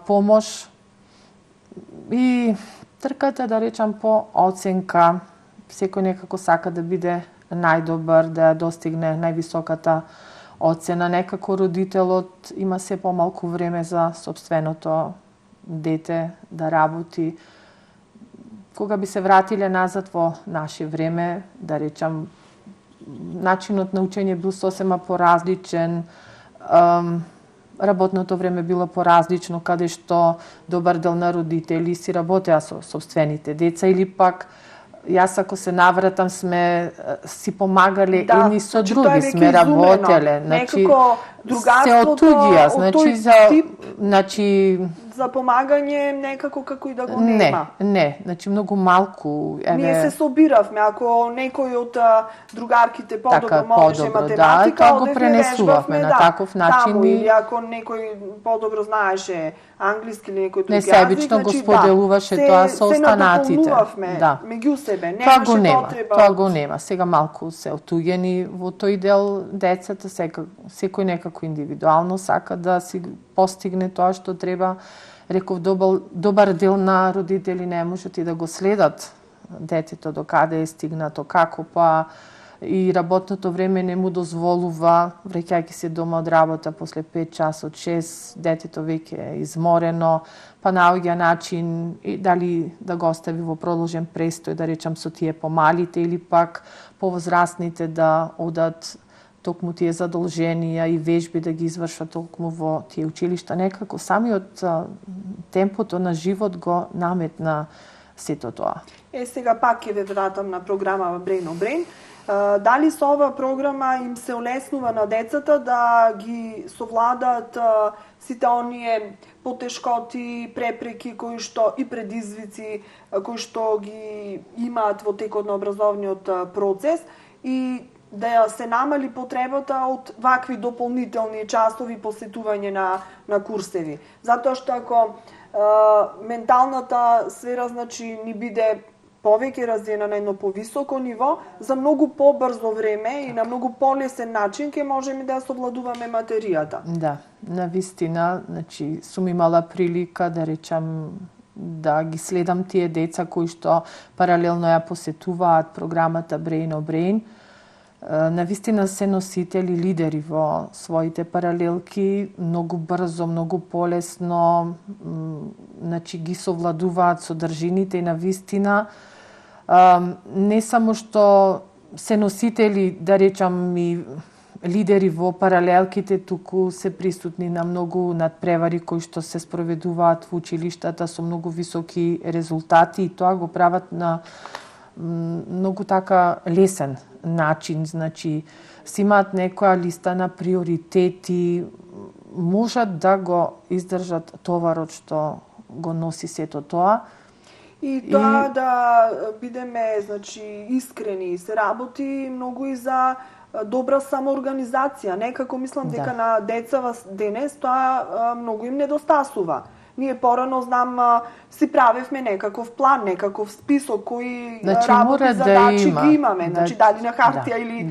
помош и трката, да речам, по оценка. Секој некако сака да биде најдобар, да достигне највисоката оцена. Некако родителот има се помалку време за собственото дете да работи. Кога би се вратиле назад во наше време, да речам, начинот на учење бил сосема поразличен, работното време било поразлично, каде што добар дел на родители си работеа со собствените деца или пак јас ако се навратам сме си помагале едни со други, сме работеле.
Значи,
се отуѓа, значи
за помагање некако како и да го нема.
Не, значи многу малку.
Ние се собиравме, ако некој од другарките подобро можеше математика,
го пренесувавме на таков начин.
Или ако некој подобро знаеше англиски или некој друг јазик,
несебично го споделуваше тоа со останатите.
Се надополнувавме меѓу себе,
немаше
потреба.
Тоа го нема. Сега малку се отуѓени во тој дел децата, секој некако индивидуално сака да си постигне тоа што треба. Реков, добар дел на родители не можат и да го следат детето до каде е стигнато, како, па и работното време не му дозволува, враќајќи се дома од работа после 5 часот, 6, детето веќе е изморено, па наоѓа начин и дали да го остави во продолжен престој, да речам, со тие помалите или пак повозрастните да одат токму тие задолженија и вежби да ги извршат токму во тие училишта. Некако самиот темпото на живот го наметна сето тоа.
Сега пак ќе ве вратам на програма Brain on Brain. Дали со ова програма им се олеснува на децата да ги совладаат сите оние потешкоти, препреки кои што и предизвици кои што ги имаат во текот на образовниот процес и да се намали потребата од вакви дополнителни часови посетување на курсеви. Затоа што ако менталната сфера, значи, ни биде повеќе развиена на едно повисоко ниво, за многу побрзо време и на многу полесен начин ќе можеме да совладуваме материјата.
Да, навистина, значи, сум имала прилика да речам да ги следам тие деца кои што паралелно ја посетуваат програмата Brain on Brain. Навистина се носители, лидери во своите паралелки, многу брзо, многу полесно, значи ги совладуваат содржините и навистина не само што се носители, да речам, и лидери во паралелките, туку се присутни на многу надпревари кои што се спроведуваат во училиштата со многу високи резултати и тоа го прават на многу така лесен начин, значи си имаат некоја листа на приоритети, можат да го издржат товарот што го носи сето тоа.
И тоа да бидеме, значи, искрени, се работи многу и за добра самоорганизација. Некако мислам дека на децава денес тоа многу им недостасува. Ние порано, знам, си правевме некаков план, некаков список, кои работи, задачи ги имаме. Значи, дали на хартија или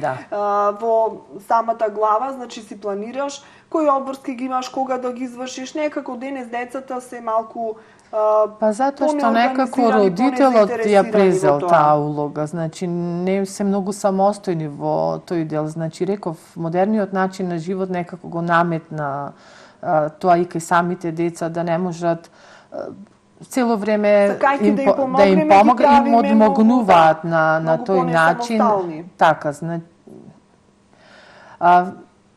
во самата глава, значи си планираш кои обврски ги имаш, кога да ги извршиш. Некако денес децата се малку
Па затоа што некако родителот ја презел таа улога, значи не се многу самостојни во тој дел. Значи реков, модерниот начин на живот некако го наметна тоа и кај самите деца да не можат цело време да им помогнат и одмогнуваат на тој начин. Така,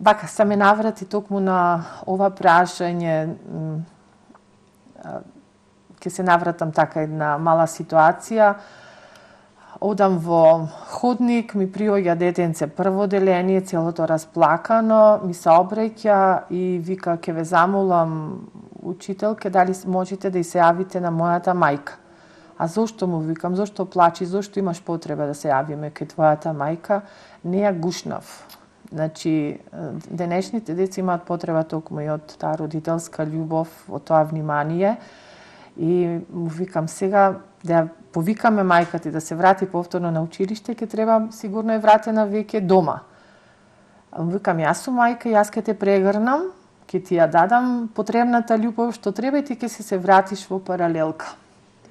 вака се ме наврати токму на ова прашање. Ке се навратам така една мала ситуација. Одам во ходник, ми приоѓа детенце прво деление, целото расплакано, ми се обраќа и вика, ке ве замолам, учителке, дали можете да се јавите на мојата мајка. А зошто му викам, зошто плачи, зошто имаш потреба да се јавиме кај твојата мајка? Не ја гушнав. Значи, денешните деца имаат потреба токму и од таа родителска љубов, од тоа внимание. И му викам сега да ја повикаме мајката да се врати повторно на училиште, ќе треба сигурно е вратена веќе дома. Му викам, јас сум мајка, јас ќе те прегрнам, ќе ти ја дадам потребната љубов што треба и ти ќе се вратиш во паралелка.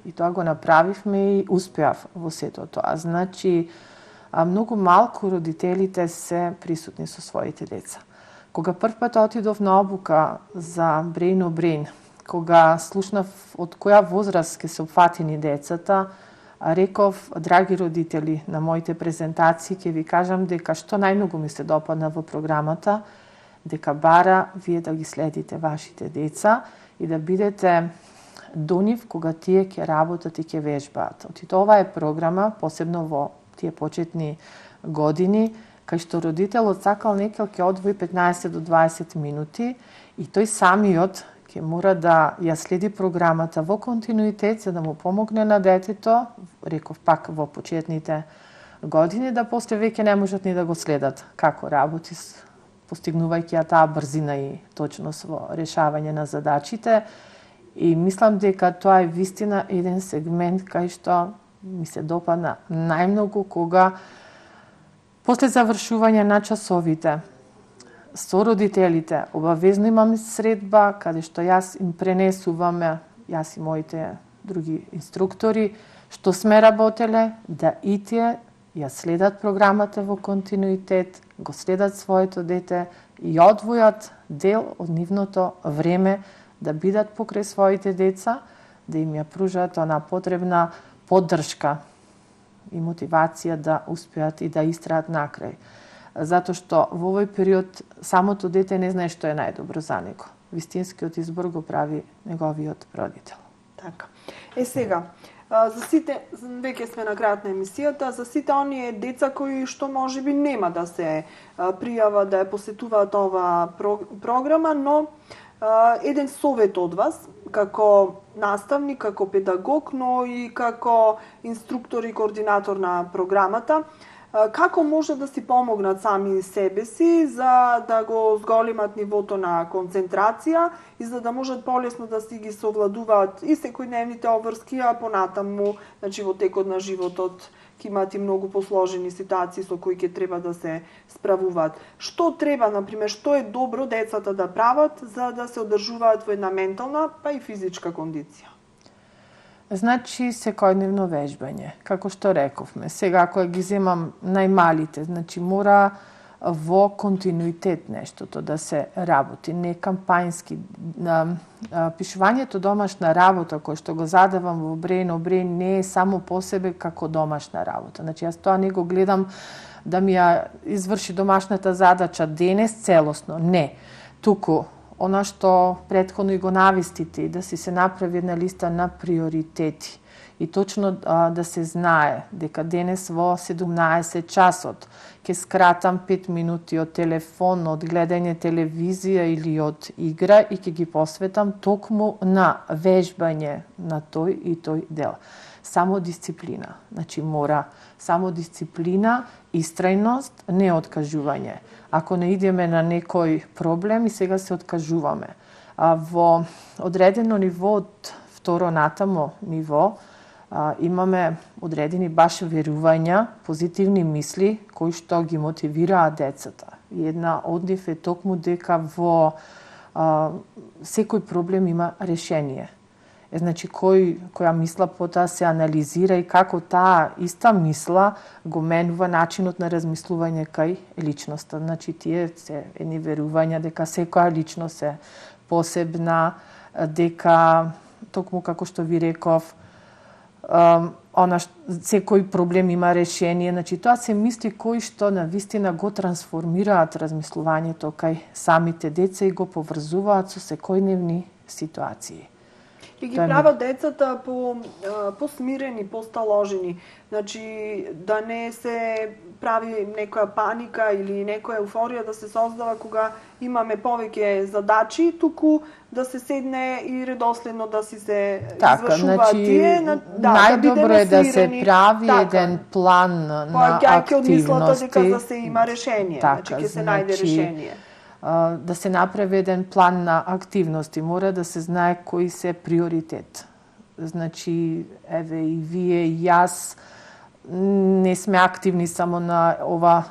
И тоа го направивме и успеав во сето тоа. Значи, многу малку родителите се присутни со своите деца. Кога првпат отидов на обука за Brain on Brain, кога слушнав од која возраст ќе се опфатени децата, реков, драги родители, на моите презентации ќе ви кажам дека што најмногу ми се допадна во програмата, дека бара вие да ги следите вашите деца и да бидете до нив кога тие ќе работат и ќе вежбаат. Отито ова е програма, посебно во тие почетни години, кај што родителот сакал некој ќе одвои 15 до 20 минути и тој самиот ќе мора да ја следи програмата во континуитет за да му помогне на детето, реков пак во почетните години, да после веќе не можат ни да го следат како работи, постигнувајќи ја таа брзина и точност во решавање на задачите. И мислам дека тоа е вистина еден сегмент кај што ми се допадна најмногу кога после завршување на часовите со родителите обавезно имам средба каде што јас им пренесуваме, јас и моите други инструктори, што сме работеле, да и тие ја следат програмата во континуитет, го следат своето дете и одвојат дел од нивното време да бидат покрај своите деца, да им ја пружат она потребна поддршка и мотивација да успеат и да истраат накрај. Затоа што во овој период самото дете не знае што е најдобро за него. Вистинскиот избор го прави неговиот родител.
Така. Сега, за сите, веќе сме на крајот на емисијата, за сите оние деца кои што можеби нема да се пријава да ја посетуваат ова програма, но еден совет од вас, како наставник, како педагог, но и како инструктор и координатор на програмата, како може да си помогнат сами себе си за да го зголемат нивото на концентрација и за да можат полесно да си ги совладуваат и секојдневните обврски, а понатаму, значи во текот на животот ќе имат и многу посложени ситуации со кои ќе треба да се справуваат. Што треба, например, што е добро децата да прават за да се одржуваат во една ментална, па и физичка кондиција?
Значи, секојдневно вежбање, како што рековме. Сега, ако ги земам најмалите, значи мора во континуитет нештото да се работи, не кампањски. Пишувањето домашна работа, кој што го задавам во Brain on Brain, не е само по себе како домашна работа. Значи, јас тоа не го гледам да ми ја изврши домашната задача денес целосно. Не. Туку, она што претходно и го навестите, да си се направи една листа на приоритети и точно да се знае дека денес во 17 часот ќе скратам 5 минути од телефон, од гледање телевизија или од игра и ќе ги посветам токму на вежбање на тој и тој дел. Само дисциплина. Значи мора само дисциплина, истрајност, не откажување. Ако не идеме на некој проблем и сега се откажуваме. Во одредено ниво, од второ натамо ниво, имаме одредени баш верувања, позитивни мисли, кои што ги мотивираат децата. И една од нив е токму дека во секој проблем има решение. Значи, која мисла потоа се анализира и како таа иста мисла го менува начинот на размислување кај личноста. Значи, тие се едни верувања дека секоја личност е посебна, дека, токму како што ви реков, секој проблем има решение. Значи, тоа се мисли кои што навистина го трансформираат размислувањето кај самите деца и го поврзуваат со секојдневни ситуации.
И ги прават децата посмирени, посталожени. Значи, да не се прави некоја паника или некоја еуфорија да се создава кога имаме повеќе задачи, туку да се седне и редоследно да си се извршуваат тие.
Најдобро е да се прави еден план на активности.
Од мислата дека да се има решение, значи ќе се најде решение.
Да се направи еден план на активности, мора да се знае кои се приоритет. Значи, еве и вие и јас не сме активни само на ова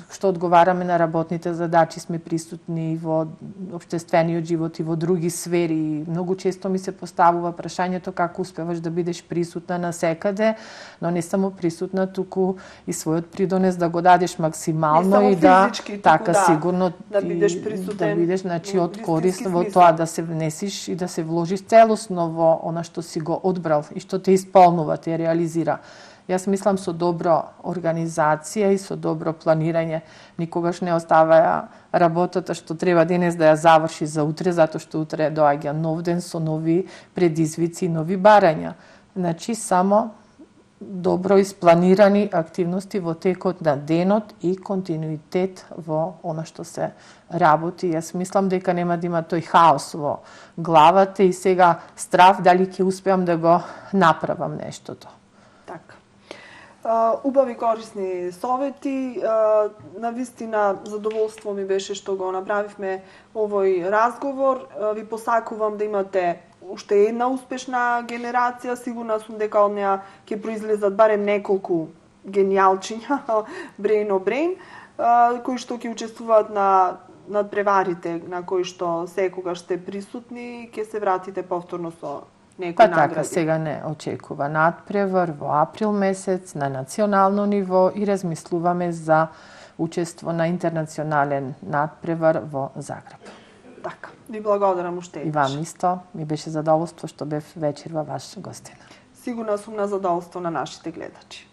што одговараме на работните задачи, сме присутни во општествениот живот и во други сфери. Многу често ми се поставува прашањето како успеваш да бидеш присутна на секаде, но не само присутна, туку и својот придонес да го дадеш максимално и да сигурно
да бидеш присутен,
да бидеш, значи, од корист во тоа да се внесиш и да се вложиш целосно во она што си го одбрал и што те исполнува, те реализира. Јас мислам со добро организација и со добро планирање никогаш не оставаја работата што треба денес да ја заврши за утре, затоа што утре доаѓа нов ден со нови предизвици и нови барања. Значи, само добро испланирани активности во текот на денот и континуитет во она што се работи. Јас мислам дека нема да има тој хаос во главата и сега страв дали ќе успеам да го направам нештото.
Така. Убави корисни совети. Навистина задоволство ми беше што го направивме овој разговор. Ви посакувам да имате уште една успешна генерација. Сигурна сум дека од неа ќе произлезат барем неколку генијалчиња, брейн, кои што ќе учествуваат на надпреварите на кои што секогаш сте присутни, ќе се вратите повторно со некои награди.
Така, сега не очекува надпревар во април месец на национално ниво и размислуваме за учество на интернационален надпревар во Загреб.
Така, ви благодарам уште еднаш.
И вам исто, ми беше задоволство што бев вечер во ваш гостина.
Сигурна сум на задоволство на нашите гледачи.